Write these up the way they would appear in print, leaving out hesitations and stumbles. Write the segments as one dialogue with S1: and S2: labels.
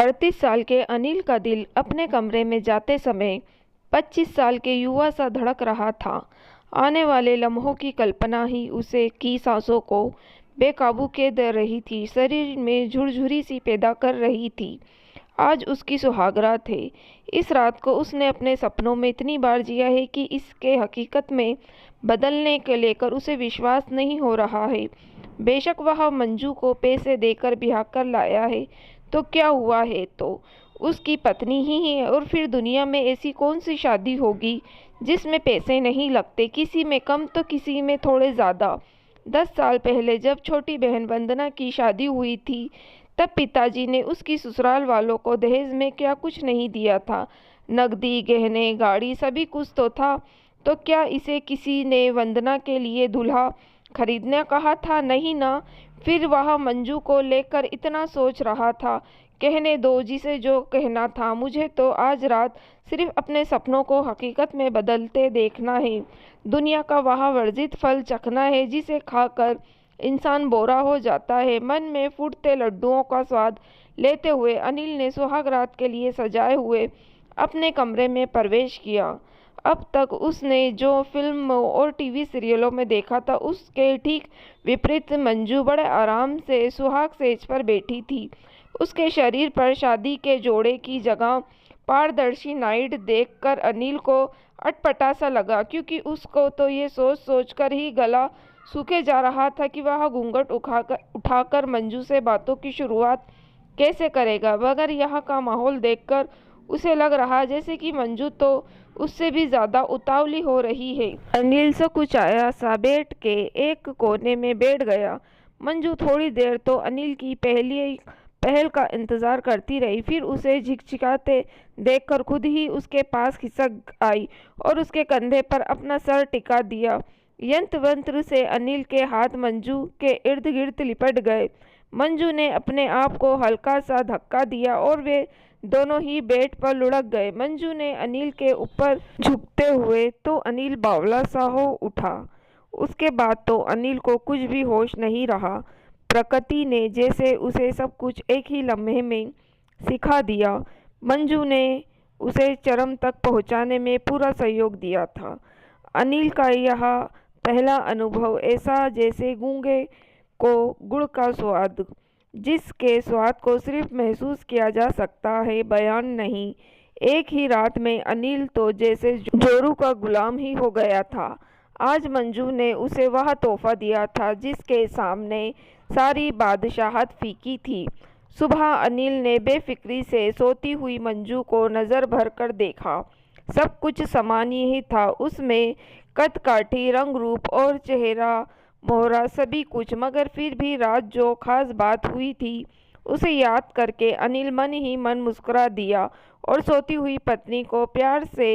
S1: 38 साल के अनिल का दिल अपने कमरे में जाते समय 25 साल के युवा सा धड़क रहा था। आने वाले लम्हों की कल्पना ही उसे की सांसों को बेकाबू के दे रही थी, शरीर में झुरझुरी सी पैदा कर रही थी। आज उसकी सुहागरात है। इस रात को उसने अपने सपनों में इतनी बार जिया है कि इसके हकीकत में बदलने के लेकर उसे विश्वास नहीं हो रहा है। बेशक वह मंजू को पैसे देकर ब्याह कर लाया है, तो क्या हुआ है, तो उसकी पत्नी ही है। और फिर दुनिया में ऐसी कौन सी शादी होगी जिसमें पैसे नहीं लगते, किसी में कम तो किसी में थोड़े ज़्यादा। 10 साल पहले जब छोटी बहन वंदना की शादी हुई थी, तब पिताजी ने उसकी ससुराल वालों को दहेज में क्या कुछ नहीं दिया था। नकदी, गहने, गाड़ी सभी कुछ तो था। तो क्या इसे किसी ने वंदना के लिए दूल्हा खरीदने कहा था? नहीं ना। फिर वह मंजू को लेकर इतना सोच रहा था। कहने दो जिसे जो कहना था। मुझे तो आज रात सिर्फ अपने सपनों को हकीकत में बदलते देखना है। दुनिया का वह वर्जित फल चखना है जिसे खाकर इंसान बोरा हो जाता है। मन में फूटते लड्डुओं का स्वाद लेते हुए अनिल ने सुहागरात के लिए सजाए हुए अपने कमरे में प्रवेश किया। अब तक उसने जो फिल्मों और टीवी सीरियलों में देखा था, उसके ठीक विपरीत मंजू बड़े आराम से सुहाग सेज पर बैठी थी। उसके शरीर पर शादी के जोड़े की जगह पारदर्शी नाइट देखकर अनिल को अटपटा सा लगा, क्योंकि उसको तो ये सोच सोच कर ही गला सूखे जा रहा था कि वह घूंघट उठाकर मंजू से बातों की शुरुआत कैसे करेगा। मगर यहाँ का माहौल देखकर उसे लग रहा जैसे कि मंजू तो उससे भी ज्यादा उतावली हो रही है। अनिल सकुचाया सा बैठ के एक कोने में बैठ गया। मंजू थोड़ी देर तो अनिल की पहल का इंतजार करती रही, फिर उसे झिकझिकाते देखकर खुद ही उसके पास खिसक आई और उसके कंधे पर अपना सर टिका दिया। यंत्र से अनिल के हाथ मंजू के इर्द गिर्द लिपट गए। मंजू ने अपने आप को हल्का सा धक्का दिया और वे दोनों ही बेड पर लुढ़क गए। मंजू ने अनिल के ऊपर झुकते हुए तो अनिल बावला सा हो उठा। उसके बाद तो अनिल को कुछ भी होश नहीं रहा। प्रकृति ने जैसे उसे सब कुछ एक ही लम्हे में सिखा दिया। मंजू ने उसे चरम तक पहुंचाने में पूरा सहयोग दिया था। अनिल का यह पहला अनुभव ऐसा जैसे गूंगे को गुड़ का स्वाद, जिसके स्वाद को सिर्फ महसूस किया जा सकता है, बयान नहीं। एक ही रात में अनिल तो जैसे जोरू का गुलाम ही हो गया था। आज मंजू ने उसे वह तोहफा दिया था जिसके सामने सारी बादशाहत फीकी थी। सुबह अनिल ने बेफिक्री से सोती हुई मंजू को नजर भर कर देखा। सब कुछ सामान्य ही था उसमें, कद काठी, रंग रूप और चेहरा मोहरा सभी कुछ। मगर फिर भी रात जो खास बात हुई थी उसे याद करके अनिल मन ही मन मुस्कुरा दिया और सोती हुई पत्नी को प्यार से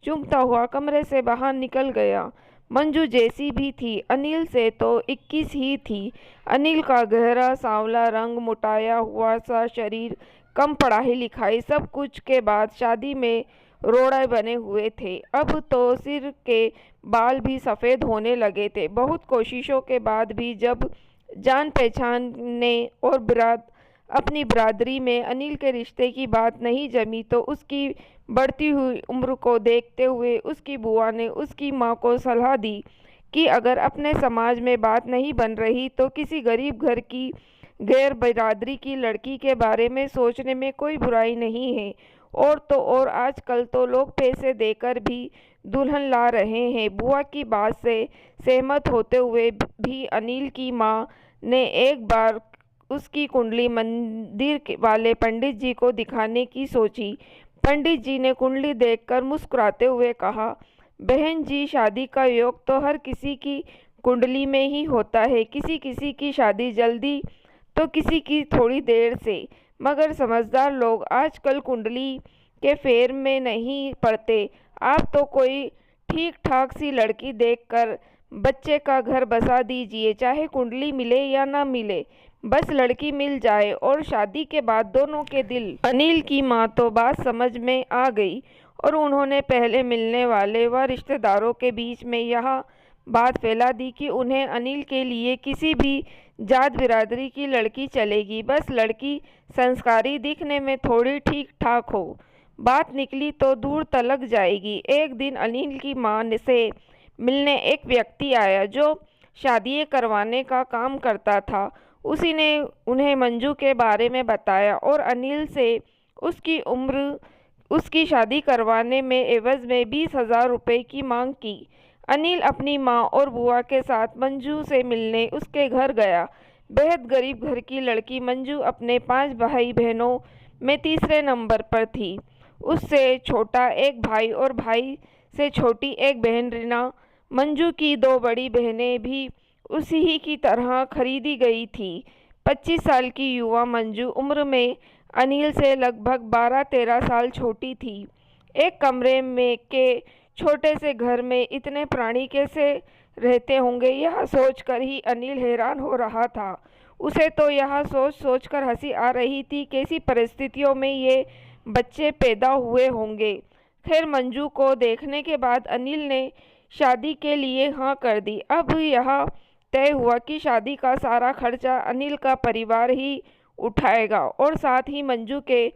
S1: चूमता हुआ कमरे से बाहर निकल गया। मंजू जैसी भी थी, अनिल से तो 21 ही थी। अनिल का गहरा सांवला रंग, मोटाया हुआ सा शरीर, कम पढ़ाई लिखाई, सब कुछ के बाद शादी में रोड़े बने हुए थे। अब तो सिर के बाल भी सफ़ेद होने लगे थे। बहुत कोशिशों के बाद भी जब जान पहचान ने और अपनी बिरादरी में अनिल के रिश्ते की बात नहीं जमी, तो उसकी बढ़ती हुई उम्र को देखते हुए उसकी बुआ ने उसकी माँ को सलाह दी कि अगर अपने समाज में बात नहीं बन रही तो किसी गरीब घर की गैर बिरादरी की लड़की के बारे में सोचने में कोई बुराई नहीं है। और तो और आजकल तो लोग पैसे देकर भी दुल्हन ला रहे हैं। बुआ की बात से सहमत होते हुए भी अनिल की माँ ने एक बार उसकी कुंडली मंदिर वाले पंडित जी को दिखाने की सोची। पंडित जी ने कुंडली देखकर मुस्कुराते हुए कहा, बहन जी, शादी का योग तो हर किसी की कुंडली में ही होता है। किसी किसी की शादी जल्दी तो किसी की थोड़ी देर से। मगर समझदार लोग आजकल कुंडली के फेर में नहीं पड़ते। आप तो कोई ठीक ठाक सी लड़की देखकर बच्चे का घर बसा दीजिए, चाहे कुंडली मिले या ना मिले, बस लड़की मिल जाए और शादी के बाद दोनों के दिल। अनिल की माँ तो बात समझ में आ गई और उन्होंने पहले मिलने वाले व रिश्तेदारों के बीच में यह बात फैला दी कि उन्हें अनिल के लिए किसी भी जात बिरादरी की लड़की चलेगी, बस लड़की संस्कारी, दिखने में थोड़ी ठीक ठाक हो। बात निकली तो दूर तलक जाएगी। एक दिन अनिल की माँ से मिलने एक व्यक्ति आया जो शादी करवाने का काम करता था। उसी ने उन्हें मंजू के बारे में बताया और अनिल से उसकी शादी करवाने में एवज में 20,000 रुपये की मांग की। अनिल अपनी माँ और बुआ के साथ मंजू से मिलने उसके घर गया। बेहद गरीब घर की लड़की मंजू अपने 5 भाई बहनों में तीसरे नंबर पर थी। उससे छोटा एक भाई और भाई से छोटी एक बहन रीना। मंजू की 2 बड़ी बहनें भी उसी ही की तरह खरीदी गई थी। 25 साल की युवा मंजू उम्र में अनिल से लगभग 12-13 साल छोटी थी। एक कमरे में के छोटे से घर में इतने प्राणी कैसे रहते होंगे, यह सोचकर ही अनिल हैरान हो रहा था। उसे तो यह सोच कर हंसी आ रही थी, कैसी परिस्थितियों में ये बच्चे पैदा हुए होंगे। खैर, मंजू को देखने के बाद अनिल ने शादी के लिए हाँ कर दी। अब यह तय हुआ कि शादी का सारा खर्चा अनिल का परिवार ही उठाएगा और साथ ही मंजू के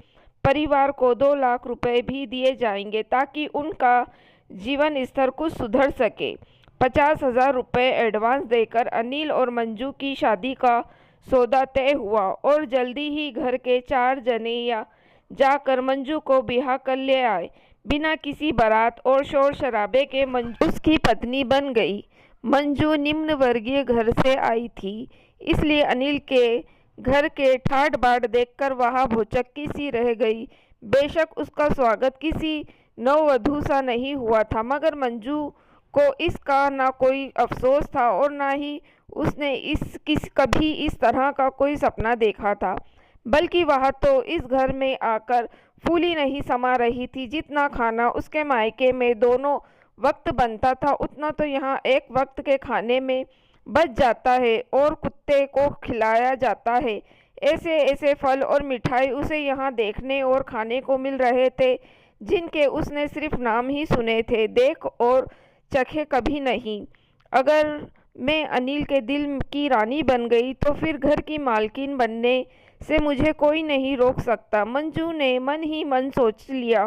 S1: परिवार को 2 लाख रुपए भी दिए जाएंगे ताकि उनका जीवन स्तर कुछ सुधर सके। 50,000 रुपये एडवांस देकर अनिल और मंजू की शादी का सौदा तय हुआ और जल्दी ही घर के 4 जने जाकर मंजू को ब्याह कर ले आए। बिना किसी बारात और शोर शराबे के मंजू उसकी पत्नी बन गई। मंजू निम्न वर्गीय घर से आई थी, इसलिए अनिल के घर के ठाट बाट देखकर वह भौचक्की सी रह गई। बेशक उसका स्वागत किसी नववधू सा नहीं हुआ था, मगर मंजू को इसका ना कोई अफसोस था और ना ही उसने कभी इस तरह का कोई सपना देखा था। बल्कि वह तो इस घर में आकर फूली नहीं समा रही थी। जितना खाना उसके मायके में दोनों वक्त बनता था, उतना तो यहाँ एक वक्त के खाने में बच जाता है और कुत्ते को खिलाया जाता है। ऐसे ऐसे फल और मिठाई उसे यहाँ देखने और खाने को मिल रहे थे जिनके उसने सिर्फ नाम ही सुने थे, देख और चखे कभी नहीं। अगर मैं अनिल के दिल की रानी बन गई तो फिर घर की मालकिन बनने से मुझे कोई नहीं रोक सकता। मंजू ने मन ही मन सोच लिया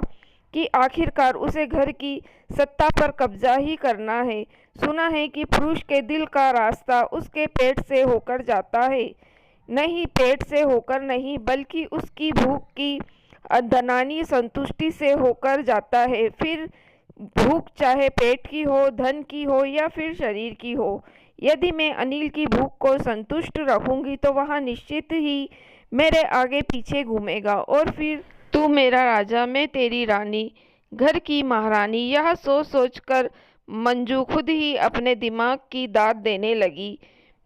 S1: कि आखिरकार उसे घर की सत्ता पर कब्जा ही करना है। सुना है कि पुरुष के दिल का रास्ता उसके पेट से होकर जाता है। नहीं, पेट से होकर नहीं, बल्कि उसकी भूख की धनानी संतुष्टि से होकर जाता है। फिर भूख चाहे पेट की हो, धन की हो या फिर शरीर की हो। यदि मैं अनिल की भूख को संतुष्ट रखूंगी तो वह निश्चित ही मेरे आगे पीछे घूमेगा और फिर तू मेरा राजा, मैं तेरी रानी, घर की महारानी। यह सोच कर मंजू खुद ही अपने दिमाग की दाद देने लगी।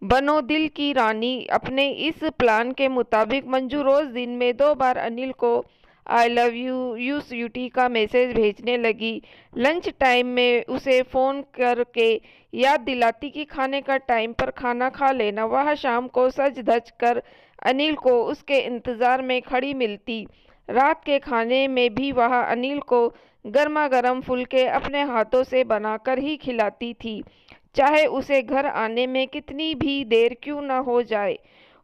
S1: बनो दिल की रानी। अपने इस प्लान के मुताबिक मंजू रोज दिन में 2 बार अनिल को आई लव यू स्वीटी का मैसेज भेजने लगी। लंच टाइम में उसे फ़ोन करके याद दिलाती कि खाने का टाइम पर खाना खा लेना। वह शाम को सज धज कर अनिल को उसके इंतज़ार में खड़ी मिलती। रात के खाने में भी वह अनिल को गर्मा गर्म फुलके अपने हाथों से बनाकर ही खिलाती थी, चाहे उसे घर आने में कितनी भी देर क्यों न हो जाए,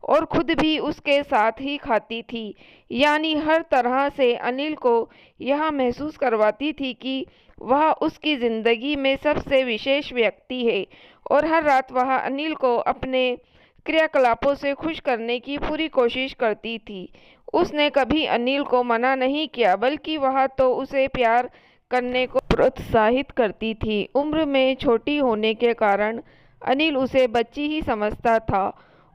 S1: और खुद भी उसके साथ ही खाती थी। यानी हर तरह से अनिल को यह महसूस करवाती थी कि वह उसकी ज़िंदगी में सबसे विशेष व्यक्ति है और हर रात वह अनिल को अपने क्रियाकलापों से खुश करने की पूरी कोशिश करती थी। उसने कभी अनिल को मना नहीं किया, बल्कि वह तो उसे प्यार करने को प्रोत्साहित करती थी। उम्र में छोटी होने के कारण अनिल उसे बच्ची ही समझता था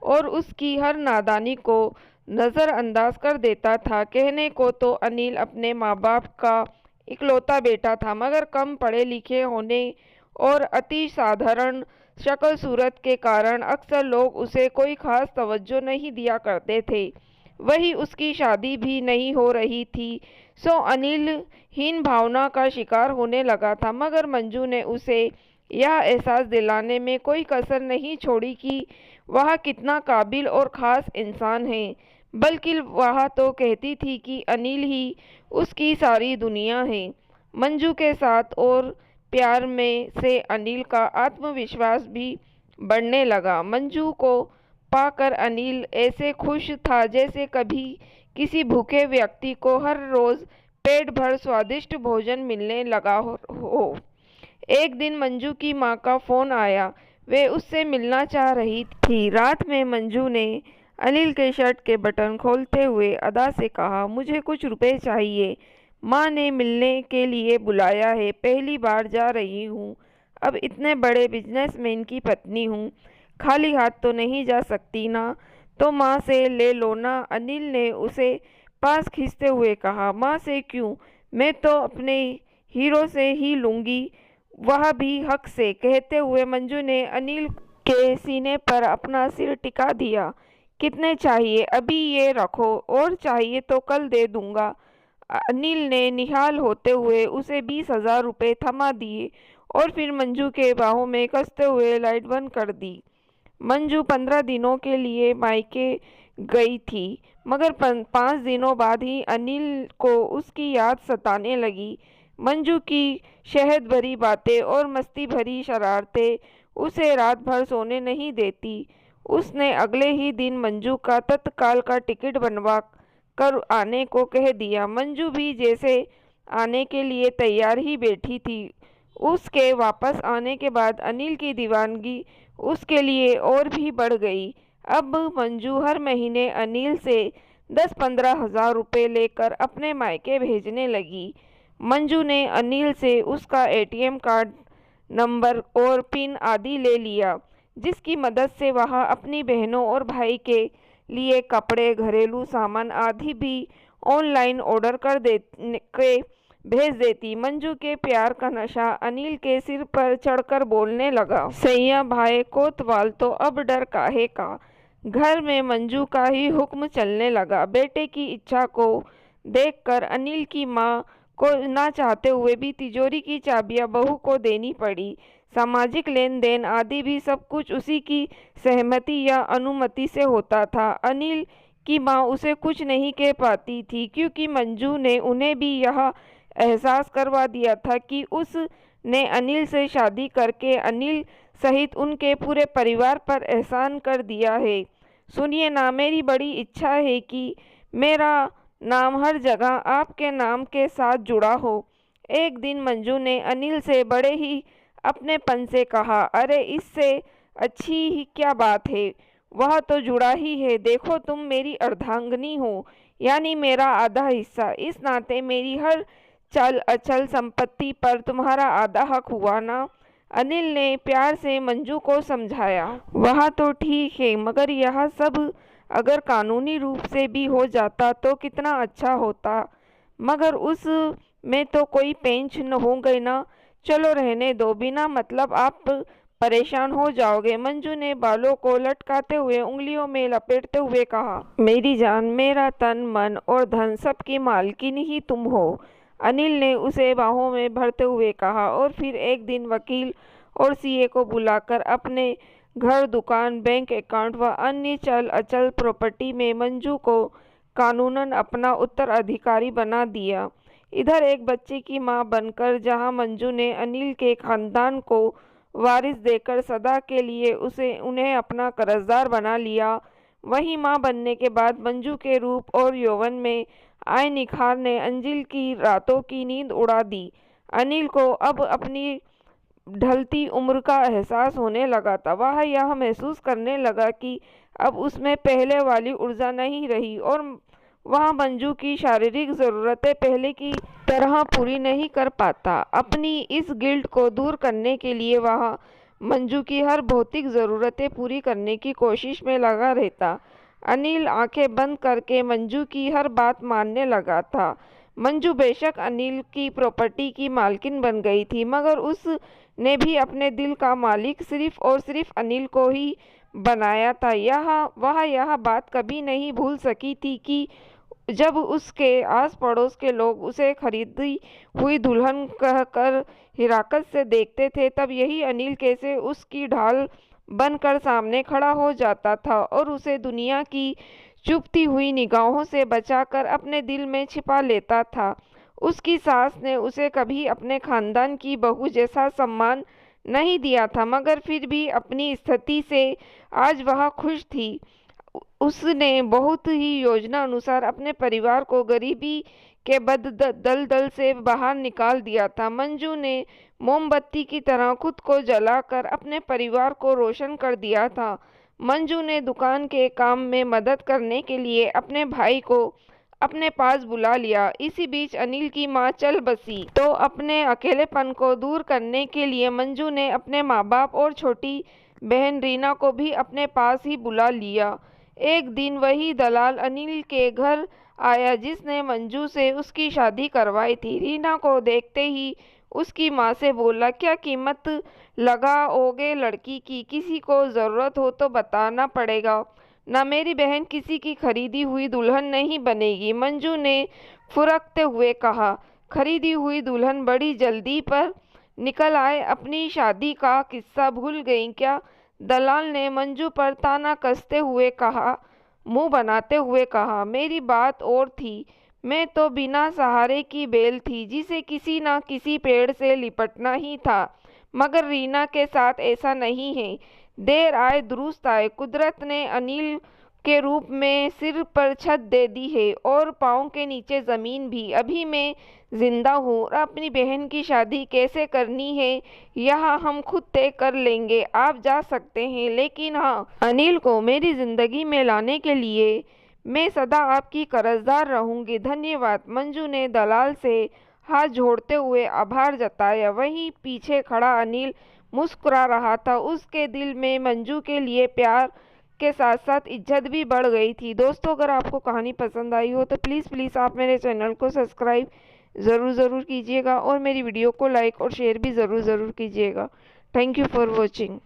S1: और उसकी हर नादानी को नज़रअंदाज कर देता था। कहने को तो अनिल अपने माँ बाप का इकलौता बेटा था, मगर कम पढ़े लिखे होने और अति साधारण शक्ल सूरत के कारण अक्सर लोग उसे कोई खास तवज्जो नहीं दिया करते थे। वही उसकी शादी भी नहीं हो रही थी, सो अनिल हीन भावना का शिकार होने लगा था। मगर मंजू ने उसे यह एहसास दिलाने में कोई कसर नहीं छोड़ी कि वह कितना काबिल और ख़ास इंसान है, बल्कि वह तो कहती थी कि अनिल ही उसकी सारी दुनिया है। मंजू के साथ और प्यार में से अनिल का आत्मविश्वास भी बढ़ने लगा। मंजू को पाकर अनिल ऐसे खुश था जैसे कभी किसी भूखे व्यक्ति को हर रोज पेट भर स्वादिष्ट भोजन मिलने लगा हो। एक दिन मंजू की माँ का फोन आया। वे उससे मिलना चाह रही थी। रात में मंजू ने अनिल के शर्ट के बटन खोलते हुए अदा से कहा, मुझे कुछ रुपए चाहिए। माँ ने मिलने के लिए बुलाया है। पहली बार जा रही हूँ। अब इतने बड़े बिजनेसमैन की पत्नी हूँ, खाली हाथ तो नहीं जा सकती ना, तो माँ से ले लो ना। अनिल ने उसे पास खींचते हुए कहा, माँ से क्यों, मैं तो अपने हीरो से ही लूँगी, वह भी हक से। कहते हुए मंजू ने अनिल के सीने पर अपना सिर टिका दिया। कितने चाहिए? अभी ये रखो, और चाहिए तो कल दे दूंगा। अनिल ने निहाल होते हुए उसे 20,000 रुपये थमा दिए और फिर मंजू के बाहों में कसते हुए लाइट बंद कर दी। मंजू 15 दिनों के लिए मायके गई थी, मगर 5 दिनों बाद ही अनिल को उसकी याद सताने लगी। मंजू की शहद भरी बातें और मस्ती भरी शरारतें उसे रात भर सोने नहीं देती। उसने अगले ही दिन मंजू का तत्काल का टिकट बनवा कर आने को कह दिया। मंजू भी जैसे आने के लिए तैयार ही बैठी थी। उसके वापस आने के बाद अनिल की दीवानगी उसके लिए और भी बढ़ गई। अब मंजू हर महीने अनिल से 10-15 हजार रुपये लेकर अपने मायके भेजने लगी। मंजू ने अनिल से उसका एटीएम कार्ड नंबर और पिन आदि ले लिया, जिसकी मदद से वह अपनी बहनों और भाई के लिए कपड़े, घरेलू सामान आदि भी ऑनलाइन ऑर्डर कर भेज देती। मंजू के प्यार का नशा अनिल के सिर पर चढ़कर बोलने लगा, सैया भाई कोतवाल तो अब डर काहे का। घर में मंजू का ही हुक्म चलने लगा। बेटे की इच्छा को देखकर अनिल की माँ को ना चाहते हुए भी तिजोरी की चाबियां बहू को देनी पड़ी। सामाजिक लेन देन आदि भी सब कुछ उसी की सहमति या अनुमति से होता था। अनिल की माँ उसे कुछ नहीं कह पाती थी, क्योंकि मंजू ने उन्हें भी यह एहसास करवा दिया था कि उसने अनिल से शादी करके अनिल सहित उनके पूरे परिवार पर एहसान कर दिया है। सुनिए ना, मेरी बड़ी इच्छा है कि मेरा नाम हर जगह आपके नाम के साथ जुड़ा हो। एक दिन मंजू ने अनिल से बड़े ही अपनेपन से कहा, अरे इससे अच्छी ही क्या बात है, वह तो जुड़ा ही है। देखो तुम मेरी अर्धांगिनी हो, यानी मेरा आधा हिस्सा। इस नाते मेरी हर चल अचल संपत्ति पर तुम्हारा आधा हक हुआ ना। अनिल ने प्यार से मंजू को समझाया। वह तो ठीक है, मगर यह सब अगर कानूनी रूप से भी हो जाता तो कितना अच्छा होता, मगर उस में तो कोई पेंच न हो गई ना। चलो रहने दो, बिना मतलब आप परेशान हो जाओगे। मंजू ने बालों को लटकाते हुए उंगलियों में लपेटते हुए कहा, मेरी जान, मेरा तन मन और धन सबकी मालकिन ही तुम हो। अनिल ने उसे बाहों में भरते हुए कहा और फिर एक दिन वकील और सीए को बुलाकर अपने घर, दुकान, बैंक अकाउंट व अन्य चल अचल प्रॉपर्टी में मंजू को कानूनन अपना उत्तराधिकारी बना दिया। इधर एक बच्चे की मां बनकर जहां मंजू ने अनिल के खानदान को वारिस देकर सदा के लिए उन्हें अपना कर्जदार बना लिया, वहीं मां बनने के बाद मंजू के रूप और यौवन में आए निखार ने अंजिल की रातों की नींद उड़ा दी। अनिल को अब अपनी ढलती उम्र का एहसास होने लगा था। वह यह महसूस करने लगा कि अब उसमें पहले वाली ऊर्जा नहीं रही और वह मंजू की शारीरिक जरूरतें पहले की तरह पूरी नहीं कर पाता। अपनी इस गिल्ट को दूर करने के लिए वह मंजू की हर भौतिक जरूरतें पूरी करने की कोशिश में लगा रहता। अनिल आंखें बंद करके मंजू की हर बात मानने लगा था। मंजू बेशक अनिल की प्रॉपर्टी की मालकिन बन गई थी, मगर उसने भी अपने दिल का मालिक सिर्फ और सिर्फ अनिल को ही बनाया था। वह यह बात कभी नहीं भूल सकी थी कि जब उसके आस पड़ोस के लोग उसे खरीदी हुई दुल्हन कहकर हिराकत से देखते थे, तब यही अनिल कैसे उसकी ढाल बनकर सामने खड़ा हो जाता था और उसे दुनिया की चुभती हुई निगाहों से बचाकर अपने दिल में छिपा लेता था। उसकी सास ने उसे कभी अपने खानदान की बहू जैसा सम्मान नहीं दिया था, मगर फिर भी अपनी स्थिति से आज वह खुश थी। उसने बहुत ही योजना अनुसार अपने परिवार को गरीबी के दलदल से बाहर निकाल दिया था। मंजू ने मोमबत्ती की तरह खुद को जलाकर अपने परिवार को रोशन कर दिया था। मंजू ने दुकान के काम में मदद करने के लिए अपने भाई को अपने पास बुला लिया। इसी बीच अनिल की मां चल बसी, तो अपने अकेलेपन को दूर करने के लिए मंजू ने अपने माँ बाप और छोटी बहन रीना को भी अपने पास ही बुला लिया। एक दिन वही दलाल अनिल के घर आया जिसने मंजू से उसकी शादी करवाई थी। रीना को देखते ही उसकी माँ से बोला, क्या कीमत लगाओगे लड़की की? किसी को ज़रूरत हो तो बताना पड़ेगा, ना मेरी बहन किसी की खरीदी हुई दुल्हन नहीं बनेगी। मंजू ने फुरकते हुए कहा, खरीदी हुई दुल्हन बड़ी जल्दी पर निकल आए, अपनी शादी का किस्सा भूल गई क्या? दलाल ने मंजू पर ताना कसते हुए कहा, मुंह बनाते हुए कहा, मेरी बात और थी। मैं तो बिना सहारे की बेल थी जिसे किसी न किसी पेड़ से लिपटना ही था, मगर रीना के साथ ऐसा नहीं है। देर आए दुरुस्त आए, कुदरत ने अनिल के रूप में सिर पर छत दे दी है और पाँव के नीचे ज़मीन भी। अभी मैं जिंदा हूँ और अपनी बहन की शादी कैसे करनी है यह हम खुद तय कर लेंगे। आप जा सकते हैं, लेकिन हाँ, अनिल को मेरी ज़िंदगी में लाने के लिए मैं सदा आपकी कर्जदार रहूंगी। धन्यवाद। मंजू ने दलाल से हाथ जोड़ते हुए आभार जताया। वहीं पीछे खड़ा अनिल मुस्कुरा रहा था। उसके दिल में मंजू के लिए प्यार के साथ साथ इज्जत भी बढ़ गई थी। दोस्तों, अगर आपको कहानी पसंद आई हो तो प्लीज़ आप मेरे चैनल को सब्सक्राइब ज़रूर कीजिएगा और मेरी वीडियो को लाइक और शेयर भी ज़रूर कीजिएगा। Thank you for watching.